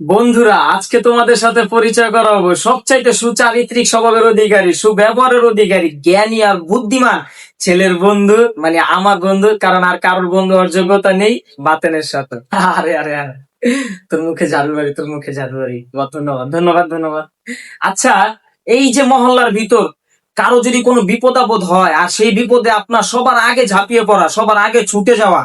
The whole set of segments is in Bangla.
বন্ধুরা, আজকে তোমাদের সাথে পরিচয় করাবো সবচাইতে সুচারিত্রিক স্বভাবের অধিকারী, সুব্যবহারের অধিকারী, জ্ঞানী আর বুদ্ধিমান ছেলের বন্ধু, মানে আমার বন্ধু, কারণ আর কারোর বন্ধু হওয়ার যোগ্যতা নেই বাতেনের সাথে। আরে আরে আরে, তোর মুখে জাদু বাড়ি, তোর মুখে জাদু বাড়ি। ধন্যবাদ ধন্যবাদ ধন্যবাদ। আচ্ছা, এই যে মহল্লার ভিতর কারো যদি কোনো বিপদ আপদ হয়, আর সেই বিপদে আপনার সবার আগে ঝাঁপিয়ে পড়া, সবার আগে ছুটে যাওয়া,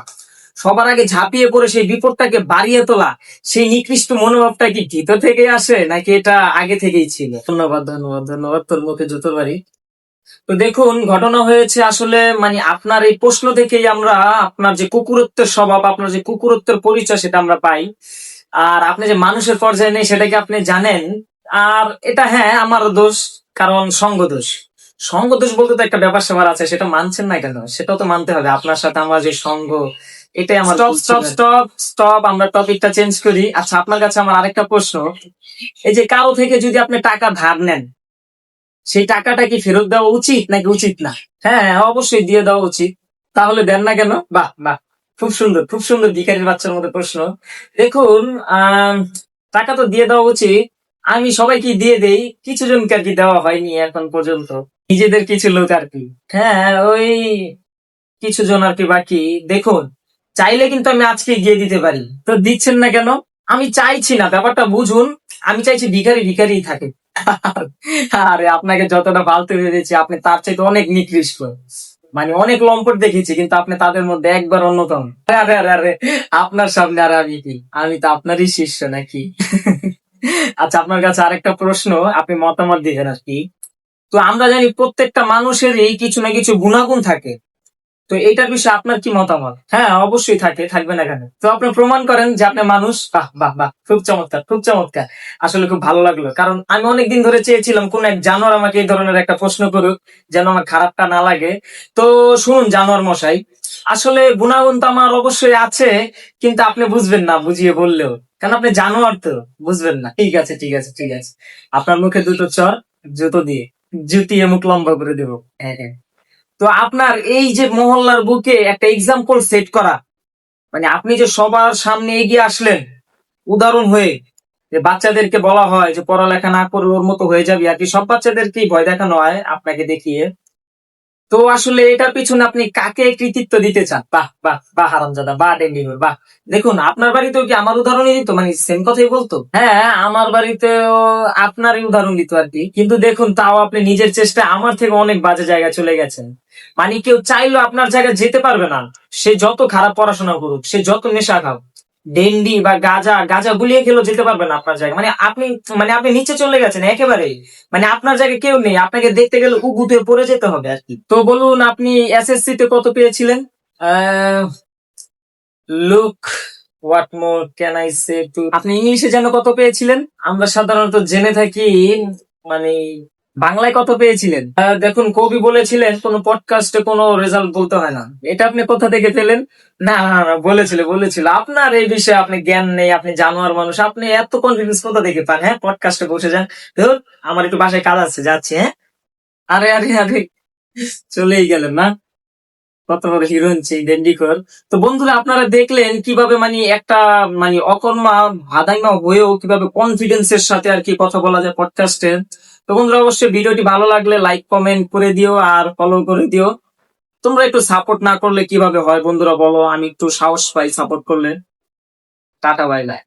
সবার আগে ঝাঁপিয়ে পড়ে সেই বিপদটাকে বাড়িয়ে তোলা, সেই নিকৃষ্ট মনোভাবটা কি ভিতর থেকে আসে নাকি এটা আগে থেকেই ছিল? ধন্যবাদ ধন্যবাদ ধন্যবাদ, তোর মুখে জুতোর বাড়ি। তো দেখুন, ঘটনা হয়েছে আসলে, মানে আপনার এই প্রশ্ন থেকেই আমরা আপনার যে কুকুরত্বের স্বভাব, আপনার যে কুকুরত্বের পরিচয় সেটা আমরা পাই। আর আপনি যে মানুষের পর্যায়ে নেই সেটা কি আপনি জানেন? আর এটা, হ্যাঁ, আমারও দোষ, কারণ সঙ্গ দোষ। সঙ্গ দোষ বলতে তো একটা ব্যাপার স্যাপার আছে, সেটা মানছেন না কেন? সেটাও তো মানতে হবে। আপনার সাথে আমার যে সঙ্গ, এটাই আমার। স্টপ স্টপ স্টপ স্টপ, আমরা টপিকটা চেঞ্জ করি। আচ্ছা, আপনার কাছে আমার আরেকটা প্রশ্ন। এই যে কারো থেকে যদি আপনি টাকা ধার নেন, সেই টাকাটা কি ফেরত দেওয়া উচিত নাকি উচিত না? হ্যাঁ, অবশ্যই দিয়ে দেওয়া উচিত। তাহলে দেন না কেন? বাহ বাহ, খুব সুন্দর, খুব সুন্দর, ভিখারির বাচ্চার মধ্যে প্রশ্ন। দেখুন, আহ টাকা তো দিয়ে দেওয়া উচিত। আমি সবাইকে দিয়ে দেই, কিছু জনকে আর কি দেওয়া হয়নি এখন পর্যন্ত, নিজেদের কিছু লোক আর কি। হ্যাঁ, ওই কিছু জন আর কি বাকি। দেখুন, চাইলে কিন্তু আমি আজকে গিয়ে দিতে পারি, তো দিচ্ছেন না কেন? আমি চাইছি না, ব্যাপারটা বুঝুন। আমি চাইছি ভিখারি ভিখারি থাকে। আরে, আপনাকে যতটা ফালতু ভেবেছি, আপনি তার চাইতে অনেক নিকৃষ্ট, মানে অনেক লম্পট দেখেছি, কিন্তু আপনি তাদের মধ্যে একবার অন্যতম। আরে আরে আরে, আপনার সামনে আর আমি কি? আমি তো আপনারই শিষ্য নাকি? আচ্ছা, আপনার কাছে আরেকটা প্রশ্ন, আপনি মতামত দিবেন আর কি। তো আমরা জানি প্রত্যেকটা মানুষেরই কিছু না কিছু গুণাগুণ থাকে। তো এইটার বিষয়ে আপনার কি মতামত? হ্যাঁ, অবশ্যই থাকে, থাকবে না কেন? তো আপনি প্রমাণ করেন যে আপনি মানুষ। বাহ বাহ বাহ, খুব চমৎকার, খুব চমৎকার। আসলে খুব ভালো লাগলো, কারণ আমি অনেকদিন ধরে চেয়েছিলাম কোন এক জানোয়ার আমাকে এই ধরনের একটা প্রশ্ন করুক, যেন আমার খারাপটা না লাগে। তো শুনুন জানোয়ার মশাই, আসলে গুণাগুণ তো আমার অবশ্যই আছে, কিন্তু আপনি বুঝবেন না বুঝিয়ে বললেও, কারণ আপনি জানোয়ার, তো বুঝবেন না। ঠিক আছে ঠিক আছে ঠিক আছে, আপনার মুখে দুটো চর জুতো দিয়ে জুতিয়ে মুখ লম্বা করে দেবো। হ্যাঁ হ্যাঁ। তো আপনার এই যে মহল্লার বুকে একটা এক্সাম্পল সেট করা, মানে আপনি যে সবার সামনে এগিয়ে আসলেন উদাহরণ হয়ে, যে বাচ্চাদেরকে বলা হয় যে পড়ালেখা না করে ওর মতো হয়ে যাবে আর কি, সব বাচ্চাদেরকেই ভয় দেখানো হয় আপনাকে দেখিয়ে। তো আসলে এটার পিছনে আপনি কাকে কৃতিত্ব দিতে চান? বাহ বাহ বাহ, হারামজাদা, বাহ ডেঙ্গিনুর, বাহ। দেখুন, আপনার বাড়িতেও কি আমার উদাহরণই দিত, মানে সেম কথাই বলতো? হ্যাঁ, আমার বাড়িতেও আপনারই উদাহরণ দিত আর কি, কিন্তু দেখুন, তাও আপনি নিজের চেষ্টায় আমার থেকে অনেক বাজে জায়গায় চলে গেছেন। মানে কেউ চাইলেও আপনার জায়গায় যেতে পারবে না। সে যত খারাপ পড়াশোনা করুক, সে যত নেশা খাও, ডেন্ডি বা গাঁজা গাঁজা গুলিয়ে খেলেও যেতে পারবে না আপনার জায়গায়। মানে আপনি নিচে চলে গেছেন একেবারে। মানে আপনার জায়গায় কেউ নেই, আপনাকে দেখতে গেলে উগুতে পড়ে যেতে হবে আর কি। তো বলুন, আপনি এসএসসি তে কত পেয়েছিলেন? Look, what more can I say to, আপনি ইংলিশে যেন কত পেয়েছিলেন? আমরা সাধারণত জেনে থাকি, মানে বাংলায় কত পেয়েছিলেন? দেখুন, কবি বলেছিলেন কোন পডকাস্টে কোনো রেজাল্ট বলতে হয় না। এটা আপনি কোথা থেকে পেলেন? না না না, বলেছিল আপনার এই বিষয়ে আপনি জ্ঞান নেই, আপনি জানোয়ার মানুষ, আপনি এত কনফিডেন্স কোথা থেকে পান? হ্যাঁ, পডকাস্টে বসে যান। ধুর, আমার একটু বাসায় কাজ আছে, যাচ্ছি। হ্যাঁ, আরে আরে আরে, চলেই গেলেন না? কত বড় হিরোইন সেই ডেন্ডিকর। তো বন্ধুরা, আপনারা দেখলেন কিভাবে মানে একটা, মানে অকর্মা ভাদাইমা হয়েও কিভাবে কনফিডেন্সের সাথে আর কি কথা বলা যায় পডকাস্টে। তো বন্ধুরা, অবশ্যই ভিডিওটি ভালো লাগলে লাইক কমেন্ট করে দিও আর ফলো করে দিও। তোমরা একটু সাপোর্ট না করলে কিভাবে হয় বন্ধুরা, বলো? আমি একটু সাহস পাই সাপোর্ট করলে। Tata, bye bye.